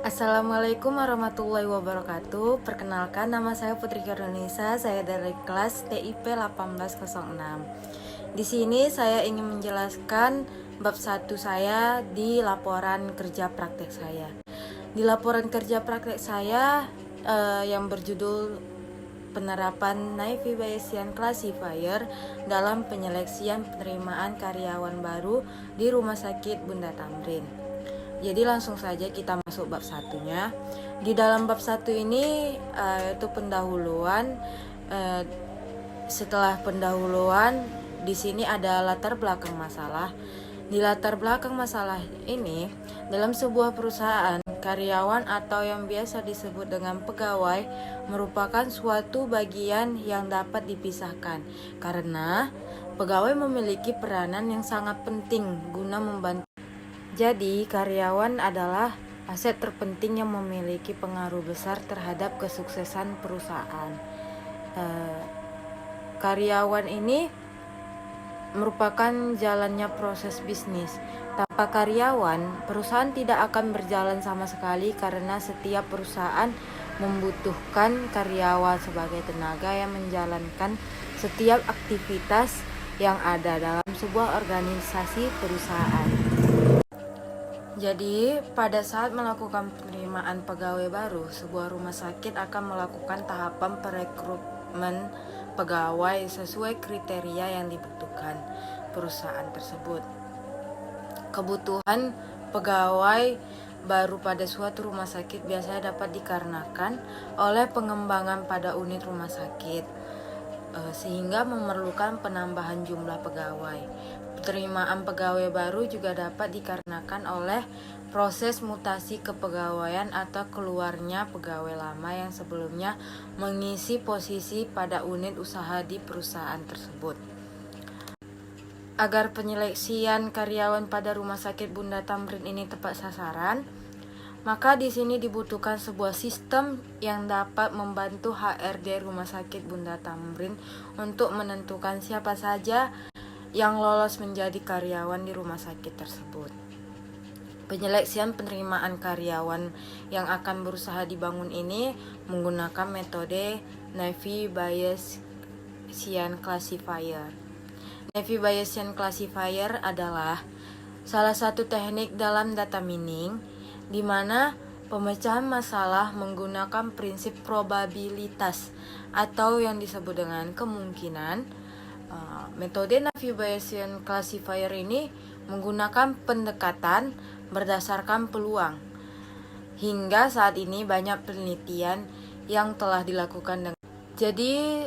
Assalamualaikum warahmatullahi wabarakatuh. Perkenalkan, nama saya Putri Karunisa. Saya dari kelas TIP 1806. Di sini saya ingin menjelaskan bab 1 saya di laporan kerja praktek saya. Di laporan kerja praktek saya yang berjudul penerapan Navy Bayesian Classifier dalam penyeleksian penerimaan karyawan baru di Rumah Sakit Bunda Tamrin. Jadi langsung saja kita masuk bab satunya. Di dalam bab 1 ini itu pendahuluan. Setelah pendahuluan, di sini ada latar belakang masalah. Di latar belakang masalah ini, dalam sebuah perusahaan, karyawan atau yang biasa disebut dengan pegawai merupakan suatu bagian yang dapat dipisahkan karena pegawai memiliki peranan yang sangat penting guna membantu. Jadi, karyawan adalah aset terpenting yang memiliki pengaruh besar terhadap kesuksesan perusahaan. Karyawan ini merupakan jalannya proses bisnis. Tanpa karyawan, perusahaan tidak akan berjalan sama sekali karena setiap perusahaan membutuhkan karyawan sebagai tenaga yang menjalankan setiap aktivitas yang ada dalam sebuah organisasi perusahaan. Jadi, pada saat melakukan penerimaan pegawai baru, sebuah rumah sakit akan melakukan tahapan perekrutmen pegawai sesuai kriteria yang dibutuhkan perusahaan tersebut. Kebutuhan pegawai baru pada suatu rumah sakit biasanya dapat dikarenakan oleh pengembangan pada unit rumah sakit, sehingga memerlukan penambahan jumlah pegawai. Penerimaan pegawai baru juga dapat dikarenakan oleh proses mutasi kepegawaian atau keluarnya pegawai lama yang sebelumnya mengisi posisi pada unit usaha di perusahaan tersebut. Agar penyeleksian karyawan pada Rumah Sakit Bunda Tamrin ini tepat sasaran, maka di sini dibutuhkan sebuah sistem yang dapat membantu HRD Rumah Sakit Bunda Tamrin untuk menentukan siapa saja yang lolos menjadi karyawan di rumah sakit tersebut. Penyeleksian penerimaan karyawan yang akan berusaha dibangun ini menggunakan metode Navy Bayesian Classifier. Navy Bayesian Classifier adalah salah satu teknik dalam data mining di mana pemecahan masalah menggunakan prinsip probabilitas atau yang disebut dengan kemungkinan. Metode Navy Bayesian Classifier ini menggunakan pendekatan berdasarkan peluang. Hingga saat ini banyak penelitian yang telah dilakukan. Jadi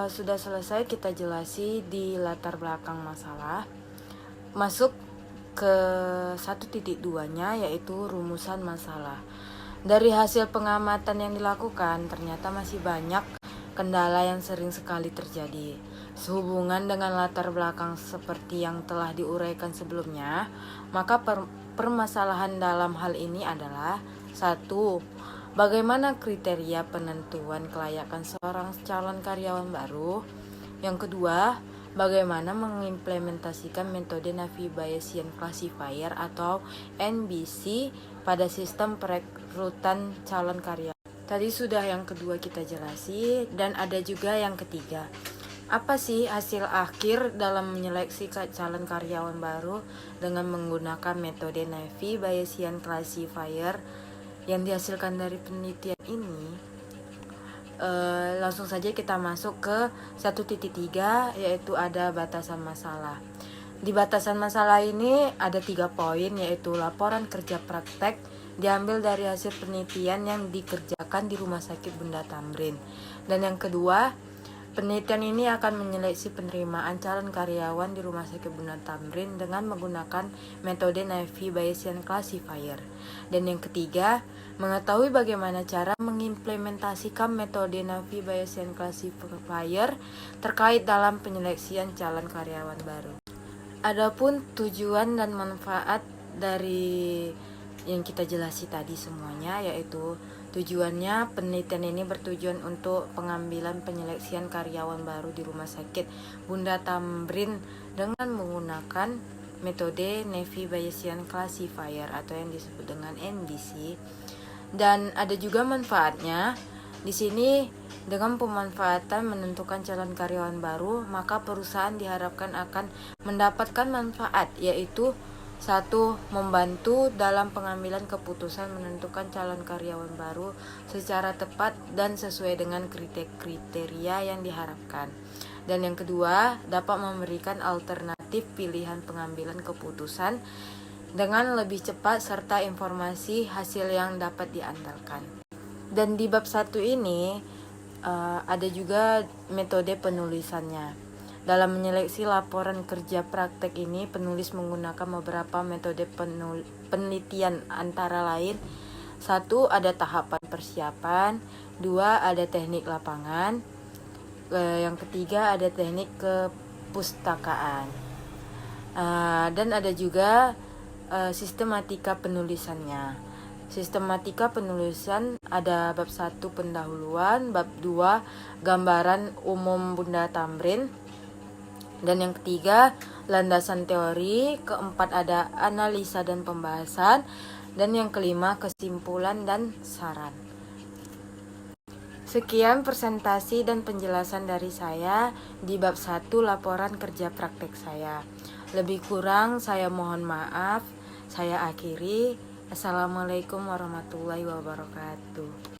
sudah selesai kita jelasi di latar belakang masalah. Masuk ke 1.2-nya yaitu rumusan masalah. Dari hasil pengamatan yang dilakukan, ternyata masih banyak kendala yang sering sekali terjadi. Sehubungan dengan latar belakang seperti yang telah diuraikan sebelumnya, maka permasalahan dalam hal ini adalah 1. Bagaimana kriteria penentuan kelayakan seorang calon karyawan baru? Yang kedua, bagaimana mengimplementasikan metode Navy Bayesian Classifier atau NBC pada sistem perekrutan calon karyawan. Tadi sudah yang kedua kita jelasi, dan ada juga yang ketiga. Apa sih hasil akhir dalam menyeleksi calon karyawan baru dengan menggunakan metode Navy Bayesian Classifier yang dihasilkan dari penelitian ini? Langsung saja kita masuk ke 1.3, yaitu ada batasan masalah. Di batasan masalah ini ada 3 poin, yaitu laporan kerja praktek diambil dari hasil penelitian yang dikerjakan di Rumah Sakit Bunda Tamrin. Dan yang kedua, penelitian ini akan menyeleksi penerimaan calon karyawan di Rumah Sakit Bunda Tamrin dengan menggunakan metode Navy Bayesian Classifier. Dan yang ketiga, mengetahui bagaimana cara mengimplementasikan metode Navy Bayesian Classifier terkait dalam penyeleksian calon karyawan baru. Adapun tujuan dan manfaat dari yang kita jelasi tadi semuanya, yaitu tujuannya penelitian ini bertujuan untuk pengambilan penyeleksian karyawan baru di Rumah Sakit Bunda Tamrin dengan menggunakan metode Navy Bayesian Classifier atau yang disebut dengan NBC. Dan ada juga manfaatnya. Di sini dengan pemanfaatan menentukan calon karyawan baru, maka perusahaan diharapkan akan mendapatkan manfaat, yaitu satu, membantu dalam pengambilan keputusan menentukan calon karyawan baru secara tepat dan sesuai dengan kriteria yang diharapkan. Dan yang kedua, dapat memberikan alternatif pilihan pengambilan keputusan dengan lebih cepat serta informasi hasil yang dapat diandalkan. Dan di bab 1 ini ada juga metode penulisannya. Dalam menyeleksi laporan kerja praktek ini, penulis menggunakan beberapa metode penelitian antara lain: 1. Ada tahapan persiapan. 2. Ada teknik lapangan. Yang ketiga ada teknik kepustakaan. Dan ada juga sistematika penulisannya. Sistematika penulisan ada bab 1 pendahuluan, bab 2 gambaran umum Bunda Tamrin, dan yang ketiga landasan teori, keempat ada analisa dan pembahasan, dan yang kelima kesimpulan dan saran. Sekian presentasi dan penjelasan dari saya di bab 1 laporan kerja praktek saya. Lebih kurang saya mohon maaf. Saya akhiri. Assalamualaikum warahmatullahi wabarakatuh.